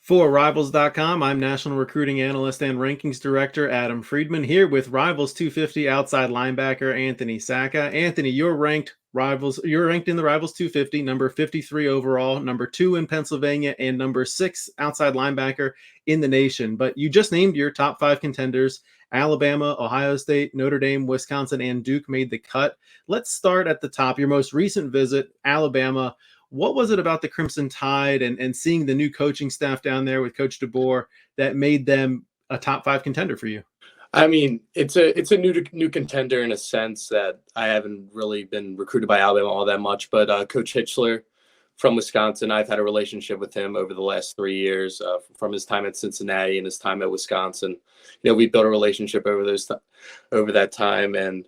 For Rivals.com, I'm National Recruiting Analyst and Rankings Director Adam Friedman here with Rivals250 outside linebacker Anthony Sacca. Anthony, you're ranked in the Rivals 250, number 53 overall, number 2 in Pennsylvania, and number 6 outside linebacker in the nation. But you just named your top 5 contenders. Alabama, Ohio State, Notre Dame, Wisconsin, and Duke made the cut. Let's start at the top. Your most recent visit, Alabama. What was it about the Crimson Tide and seeing the new coaching staff down there with Coach DeBoer that made them a top 5 contender for you? I mean, it's a new contender in a sense that I haven't really been recruited by Alabama all that much, but Coach Hitchler from Wisconsin, I've had a relationship with him over the last 3 years, from his time at Cincinnati and his time at Wisconsin. We built a relationship over that time, and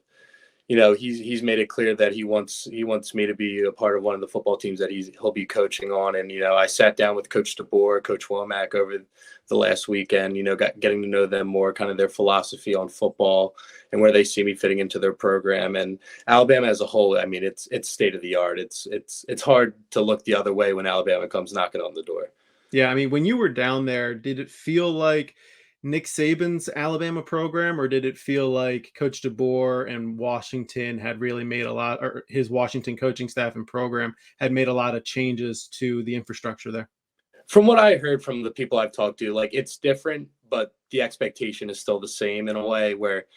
he's made it clear that he wants me to be a part of one of the football teams that he'll be coaching on. And I sat down with Coach DeBoer, Coach Womack over the last weekend. Getting to know them more, kind of their philosophy on football and where they see me fitting into their program. And Alabama as a whole, I mean, it's state of the art. It's hard to look the other way when Alabama comes knocking on the door. Yeah, I mean, when you were down there, did it feel like Nick Saban's Alabama program, or did it feel like Coach DeBoer and Washington had really made a lot, or his Washington coaching staff and program had made a lot of changes to the infrastructure there? From what I heard from the people I've talked to, it's different, but the expectation is still the same in a way where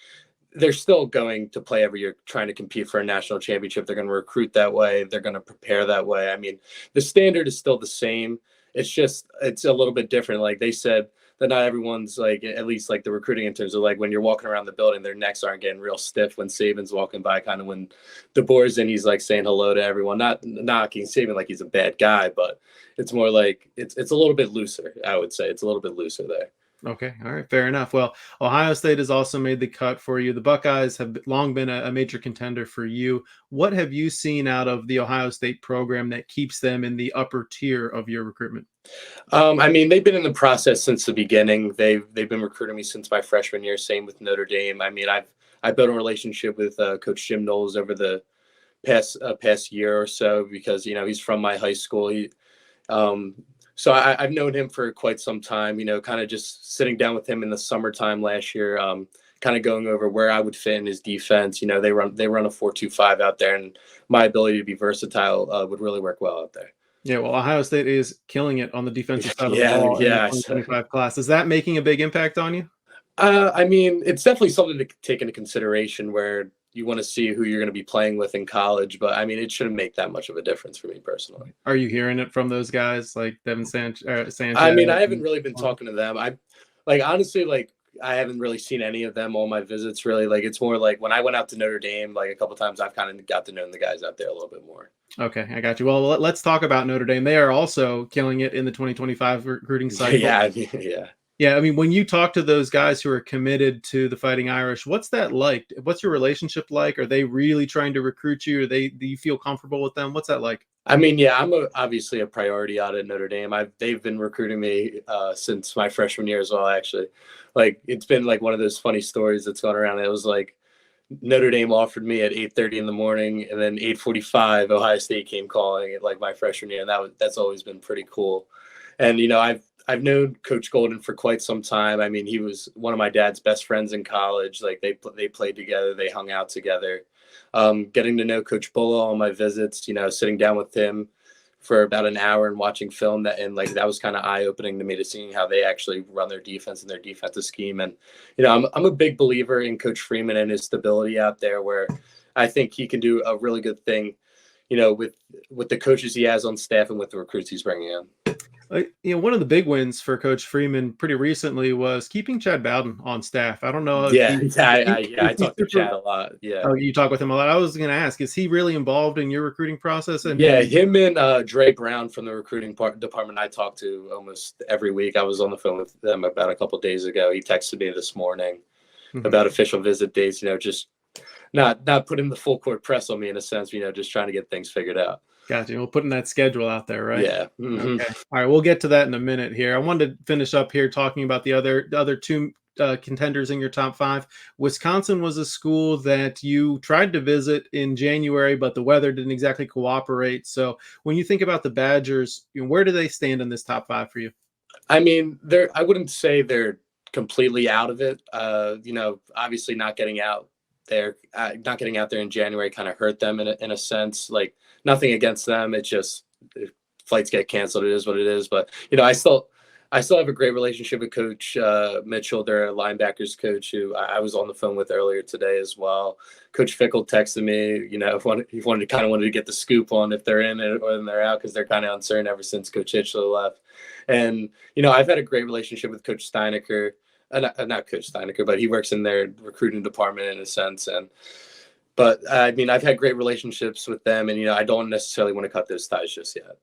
they're still going to play every year, trying to compete for a national championship. They're going to recruit that way. They're going to prepare that way. I mean, the standard is still the same. It's a little bit different. Like they said, that not everyone's at least the recruiting in terms of when you're walking around the building, their necks aren't getting real stiff when Saban's walking by, kind of when DeBoer's in, he's saying hello to everyone, not knocking Saban like he's a bad guy, but it's more it's a little bit looser. I would say it's a little bit looser there. Okay. All right. Fair enough. Well, Ohio State has also made the cut for you. The Buckeyes have long been a major contender for you. What have you seen out of the Ohio State program that keeps them in the upper tier of your recruitment? I mean, they've been in the process since the beginning. They've been recruiting me since my freshman year. Same with Notre Dame. I mean, I've built a relationship with Coach Jim Knowles over the past year or so because he's from my high school. So I've known him for quite some time, kind of just sitting down with him in the summertime last year, kind of going over where I would fit in his defense. They run a 4-2-5 out there, and my ability to be versatile would really work well out there. Yeah, well, Ohio State is killing it on the defensive side of the ball in the 2025 class. Is that making a big impact on you? I mean, it's definitely something to take into consideration where you want to see who you're going to be playing with in college, but I mean, it shouldn't make that much of a difference for me personally. Are you hearing it from those guys like Devin Sanchez? I mean, I haven't really been talking to them. Honestly, I haven't really seen any of them on my visits really. It's more when I went out to Notre Dame, a couple times I've kind of got to know the guys out there a little bit more. Okay, I got you. Well, let's talk about Notre Dame. They are also killing it in the 2025 recruiting cycle. Yeah. Yeah, I mean, when you talk to those guys who are committed to the Fighting Irish, what's that like? What's your relationship like? Are they really trying to recruit you? Do you feel comfortable with them? What's that like? I mean, yeah, I'm obviously a priority out at Notre Dame. They've been recruiting me since my freshman year as well, actually. It's been one of those funny stories that's gone around. It was Notre Dame offered me at 8:30 in the morning, and then 8:45 Ohio State came calling at my freshman year, and that's always been pretty cool. And I've known Coach Golden for quite some time. I mean, he was one of my dad's best friends in college. They played together, they hung out together. Getting to know Coach Bulla on my visits, sitting down with him for about an hour and watching film that was kind of eye-opening to me to seeing how they actually run their defense and their defensive scheme. And I'm a big believer in Coach Freeman and his stability out there, where I think he can do a really good thing, with the coaches he has on staff and with the recruits he's bringing in. One of the big wins for Coach Freeman pretty recently was keeping Chad Bowden on staff. I don't know. I talk to Chad a lot. Yeah. Oh, you talk with him a lot. I was going to ask, is he really involved in your recruiting process? Him and Dre Brown from the recruiting department I talk to almost every week. I was on the phone with them about a couple of days ago. He texted me this morning about official visit dates. Just not putting the full court press on me in a sense. Just trying to get things figured out. Gotcha. We're putting that schedule out there, right? Yeah. Mm-hmm. Okay. All right. We'll get to that in a minute here. I wanted to finish up here talking about the other two contenders in your top 5. Wisconsin was a school that you tried to visit in January, but the weather didn't exactly cooperate. So when you think about the Badgers, where do they stand in this top 5 for you? I mean, I wouldn't say they're completely out of it. Obviously not getting out there in January kind of hurt them in a sense. Like, nothing against them. It's just, if flights get canceled, it is what it is. But, I still have a great relationship with Coach Mitchell, their linebackers coach, who I was on the phone with earlier today as well. Coach Fickle texted me, he wanted to get the scoop on if they're in it or they're out, because they're kind of uncertain ever since Coach Hitchler left. And, I've had a great relationship with Coach Steinecker. Not Coach Steinecker, but he works in their recruiting department in a sense. But I mean, I've had great relationships with them, and I don't necessarily want to cut those ties just yet.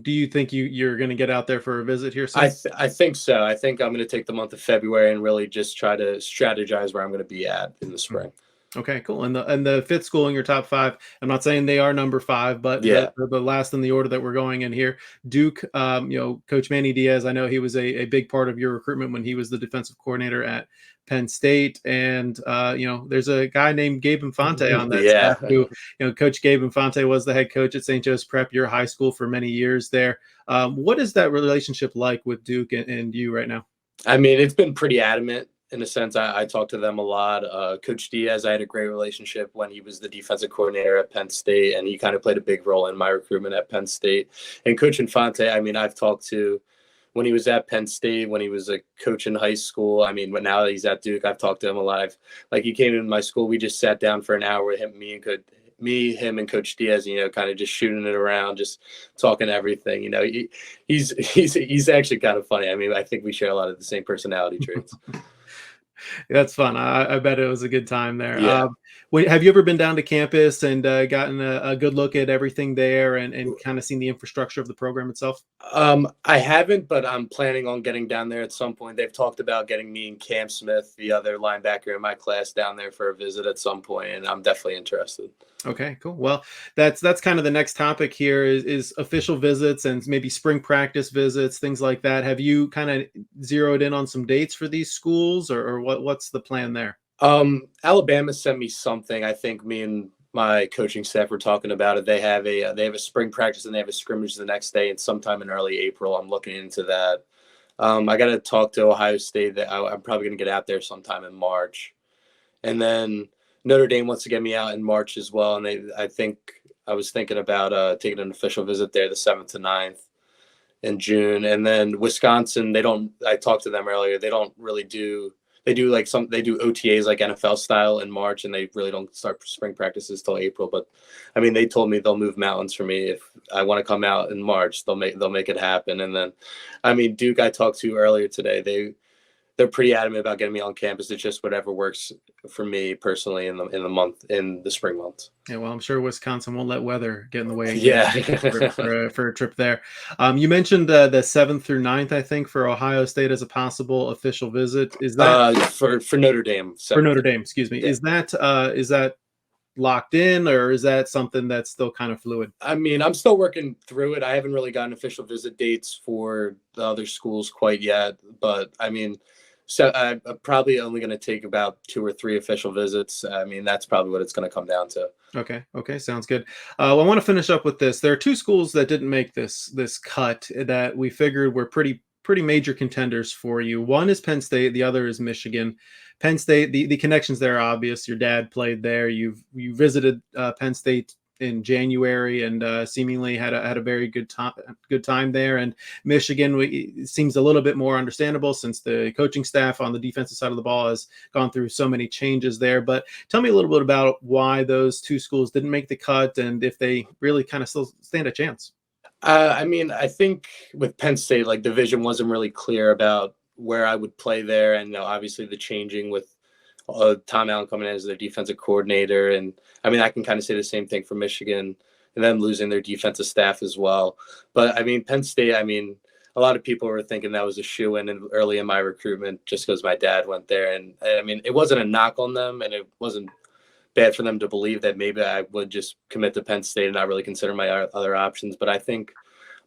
Do you think you're going to get out there for a visit here soon? I think so. I think I'm going to take the month of February and really just try to strategize where I'm going to be at in the spring. Okay, cool. And the fifth school in your top five, I'm not saying they are number five, but Yeah. the last in the order that we're going in here, Duke. Coach Manny Diaz, I know he was a big part of your recruitment when he was the defensive coordinator at Penn State, and there's a guy named Gabe Infante on that staff who, Coach Gabe Infante was the head coach at St. Joe's Prep, your high school, for many years there. What is that relationship like with Duke and you right now? I mean, it's been pretty adamant. In a sense, I talked to them a lot. Coach Diaz, I had a great relationship when he was the defensive coordinator at Penn State, and he kind of played a big role in my recruitment at Penn State. And Coach Infante, I mean, I've talked to when he was at Penn State, when he was a coach in high school. I mean, but now that he's at Duke, I've talked to him a lot. He came in my school. We just sat down for an hour with him, him and Coach Diaz, kind of just shooting it around, just talking everything. He's actually kind of funny. I mean, I think we share a lot of the same personality traits. That's fun. I bet it was a good time there. Yeah. Have you ever been down to campus and gotten a good look at everything there and kind of seen the infrastructure of the program itself? I haven't, but I'm planning on getting down there at some point. They've talked about getting me and Cam Smith, the other linebacker in my class, down there for a visit at some point, and I'm definitely interested. Okay, cool. Well, that's kind of the next topic here is official visits and maybe spring practice visits, things like that. Have you kind of zeroed in on some dates for these schools, or what's the plan there? Alabama sent me something. I think me and my coaching staff were talking about it. They have a spring practice and they have a scrimmage the next day, and sometime in early April. I'm looking into that. I got to talk to Ohio State. That I'm probably going to get out there sometime in March, and then Notre Dame wants to get me out in March as well. And I was thinking about taking an official visit there the 7th to 9th in June. And then Wisconsin, I talked to them earlier. They don't really they do OTAs like NFL style in March, and they really don't start spring practices till April. But I mean, they told me they'll move mountains for me if I want to come out in March. They'll make it happen. And then, I mean, Duke, I talked to earlier today. They're pretty adamant about getting me on campus. It's just whatever works for me personally in the spring months. Yeah, well, I'm sure Wisconsin won't let weather get in the way. Yeah, for a trip there. You mentioned the 7th through 9th, I think, for Ohio State as a possible official visit. Is that for Notre Dame? 7th. For Notre Dame, excuse me. Yeah. Is that locked in, or is that something that's still kind of fluid? I mean, I'm still working through it. I haven't really gotten official visit dates for the other schools quite yet, but I mean. So I'm probably only going to take about 2 or 3 official visits. I mean, that's probably what it's going to come down to. Okay, sounds good. I want to finish up with this. There are 2 schools that didn't make this cut that we figured were pretty major contenders for you. One is Penn State, the other is Michigan. Penn State, the connections there are obvious. Your dad played there. You visited Penn State in January and seemingly had a very good time there. And Michigan seems a little bit more understandable since the coaching staff on the defensive side of the ball has gone through so many changes there. But tell me a little bit about why those 2 schools didn't make the cut and if they really kind of still stand a chance. I mean, I think with Penn State, like, the vision wasn't really clear about where I would play there, and obviously the changing with Tom Allen coming in as their defensive coordinator. And I mean, I can kind of say the same thing for Michigan and them losing their defensive staff as well. But I mean, Penn State, I mean, a lot of people were thinking that was a shoe-in early in my recruitment just because my dad went there. And I mean, it wasn't a knock on them, and it wasn't bad for them to believe that maybe I would just commit to Penn State and not really consider my other options. But I think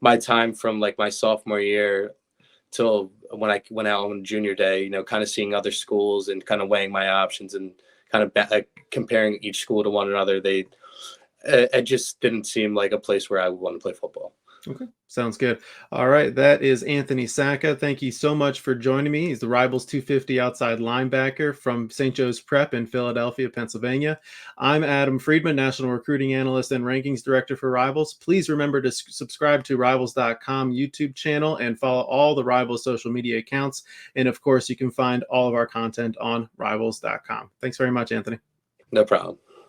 my time from like my sophomore year till when I went out on junior day, kind of seeing other schools and kind of weighing my options and kind of comparing each school to one another, it just didn't seem like a place where I would want to play football. Okay, sounds good. All right, that is Anthony Sacca. Thank you so much for joining me. He's the Rivals 250 outside linebacker from St. Joe's Prep in Philadelphia, Pennsylvania. I'm Adam Friedman, National Recruiting Analyst and Rankings Director for Rivals. Please remember to subscribe to Rivals.com YouTube channel and follow all the Rivals social media accounts. And of course, you can find all of our content on Rivals.com. Thanks very much, Anthony. No problem.